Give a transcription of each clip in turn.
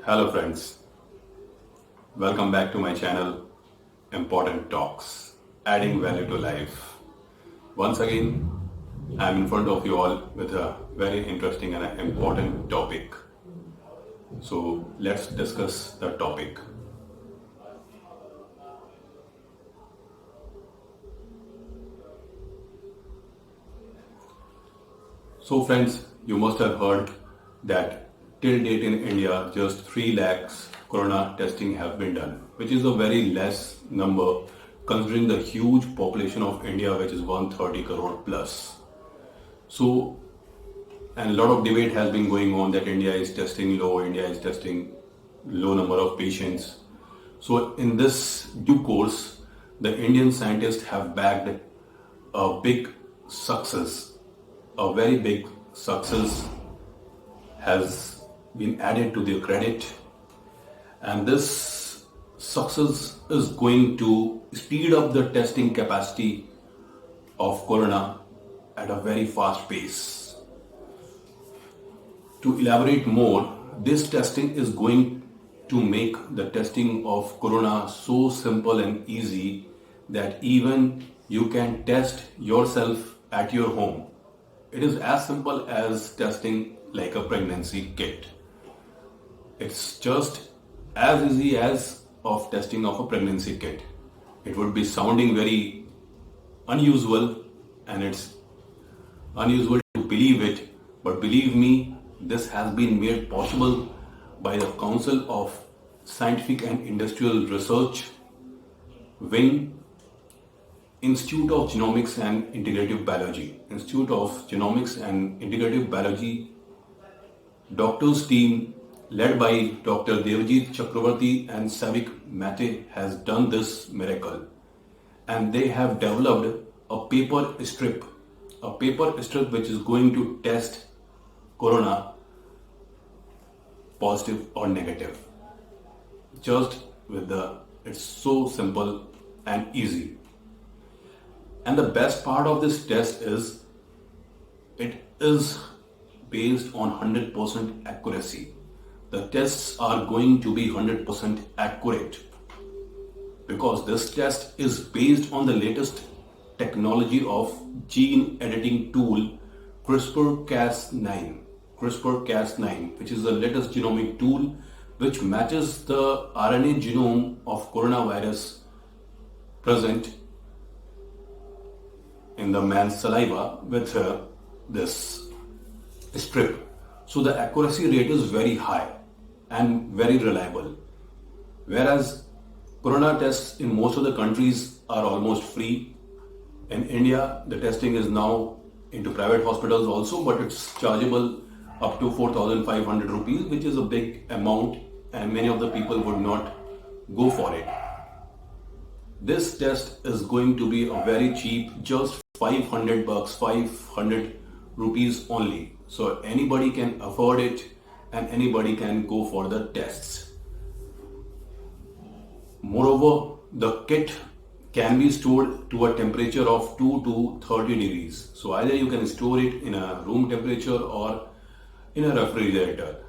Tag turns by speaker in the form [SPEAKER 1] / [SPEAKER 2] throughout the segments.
[SPEAKER 1] Hello friends, welcome back to my channel Important Talks, adding value to life. Once again, I'm in front of you all with a very interesting and important topic. So let's discuss the topic. So friends, you must have heard that till date in India, just 3 lakhs corona testing have been done, which is a very less number considering the huge population of India, which is 130 crore plus. So, and a lot of debate has been going on that India is testing low, India is testing low number of patients. So, in this due course, the Indian scientists have bagged a big success, a very big success has been added to their credit, and this success is going to speed up the testing capacity of corona at a very fast pace. To elaborate more, this testing is going to make the testing of corona so simple and easy that even you can test yourself at your home. It is as simple as testing like a pregnancy kit. It's just as easy as of testing of a pregnancy kit. It would be sounding very unusual, and it's unusual to believe it, but believe me, this has been made possible by the Council of Scientific and Industrial Research Wing, Institute of Genomics and Integrative Biology. Institute of Genomics and Integrative Biology doctors team led by Dr. Devjit Chakravarti and Savik Mate has done this miracle, and they have developed a paper strip which is going to test corona positive or negative. Just with it's so simple and easy. And the best part of this test is it is based on 100% accuracy. The tests are going to be 100% accurate because this test is based on the latest technology of gene editing tool CRISPR-Cas9, which is the latest genomic tool which matches the RNA genome of coronavirus present in the man's saliva with this strip. So the accuracy rate is very high and very reliable. Whereas corona tests in most of the countries are almost free. In India, the testing is now into private hospitals also, but it's chargeable up to 4,500 rupees, which is a big amount, and many of the people would not go for it. This test is going to be a very cheap, just 500 bucks, 500 rupees only. So anybody can afford it and anybody can go for the tests. Moreover, the kit can be stored to a temperature of 2 to 30 degrees. So either you can store it in a room temperature or in a refrigerator.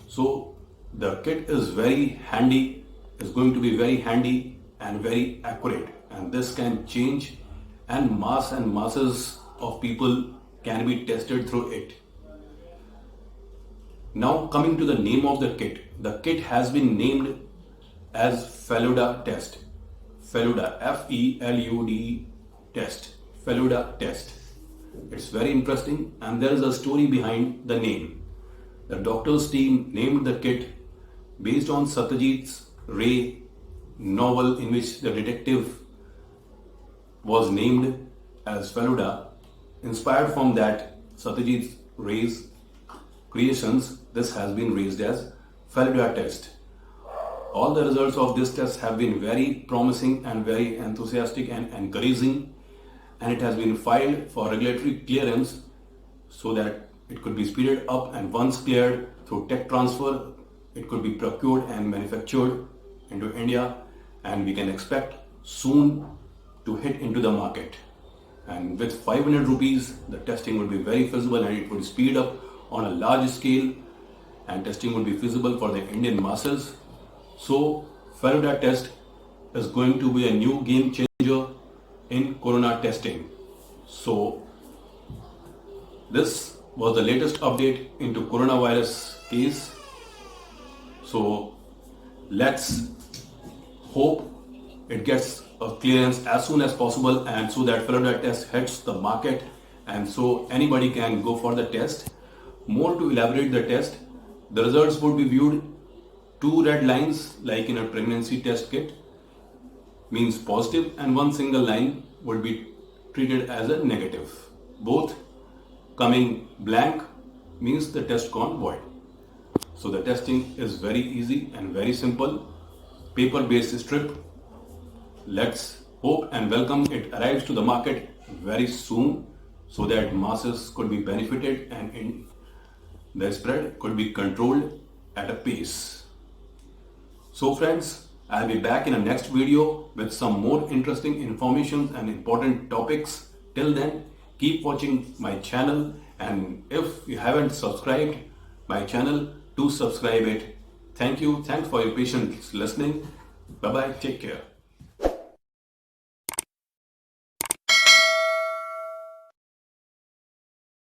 [SPEAKER 1] So the kit is very handy, is going to be very handy and very accurate, and this can change, and masses of people can be tested through it. Now coming to the name of the kit has been named as Feluda test. Feluda, F-E-L-U-D test, Feluda test. It's very interesting, and there is a story behind the name. The doctor's team named the kit based on Satyajit Ray novel in which the detective was named as Feluda. Inspired from that Satyajit Ray's creations, this has been raised as Feluda test. All the results of this test have been very promising and very enthusiastic and encouraging, and it has been filed for regulatory clearance so that it could be speeded up, and once cleared through tech transfer, it could be procured and manufactured into India, and we can expect soon to hit into the market. And with 500 rupees, the testing would be very feasible and it would speed up on a large scale, and testing would be feasible for the Indian masses. So, Feluda test is going to be a new game changer in corona testing. So, this was the latest update into coronavirus case. So, let's hope it gets a clearance as soon as possible, and so that Feluda test hits the market, and so anybody can go for the test. More to elaborate the test, the results would be viewed two red lines like in a pregnancy test kit, means positive, and one single line would be treated as a negative. Both coming blank means the test gone void. So the testing is very easy and very simple. Paper-based strip. Let's hope and welcome it arrives to the market very soon so that masses could be benefited and the spread could be controlled at a pace. So friends, I'll be back in a next video with some more interesting information and important topics. Till then, keep watching my channel, and if you haven't subscribed my channel, do subscribe it. Thank you. Thanks for your patience listening. Bye bye. Take care.